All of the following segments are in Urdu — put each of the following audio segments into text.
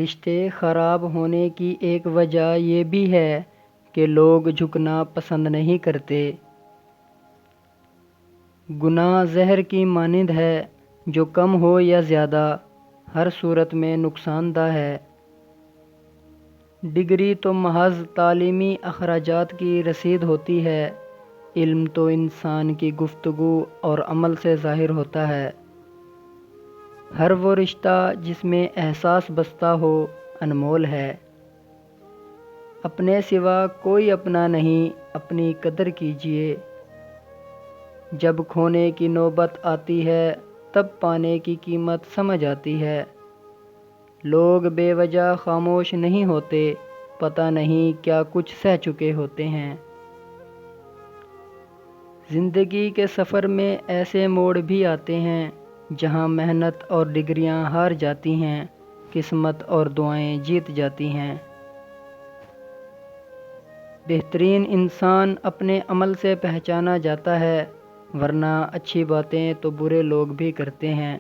رشتے خراب ہونے کی ایک وجہ یہ بھی ہے کہ لوگ جھکنا پسند نہیں کرتے۔ گناہ زہر کی مانند ہے جو کم ہو یا زیادہ ہر صورت میں نقصان دہ ہے۔ ڈگری تو محض تعلیمی اخراجات کی رسید ہوتی ہے، علم تو انسان کی گفتگو اور عمل سے ظاہر ہوتا ہے۔ ہر وہ رشتہ جس میں احساس بستا ہو انمول ہے۔ اپنے سوا کوئی اپنا نہیں، اپنی قدر کیجیے۔ جب کھونے کی نوبت آتی ہے تب پانے کی قیمت سمجھ آتی ہے۔ لوگ بے وجہ خاموش نہیں ہوتے، پتہ نہیں کیا کچھ سہ چکے ہوتے ہیں۔ زندگی کے سفر میں ایسے موڑ بھی آتے ہیں جہاں محنت اور ڈگریاں ہار جاتی ہیں، قسمت اور دعائیں جیت جاتی ہیں۔ بہترین انسان اپنے عمل سے پہچانا جاتا ہے، ورنہ اچھی باتیں تو برے لوگ بھی کرتے ہیں۔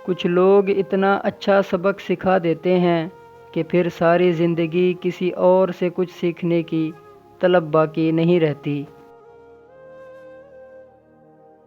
کچھ لوگ اتنا اچھا سبق سکھا دیتے ہیں کہ پھر ساری زندگی کسی اور سے کچھ سیکھنے کی طلب باقی نہیں رہتی۔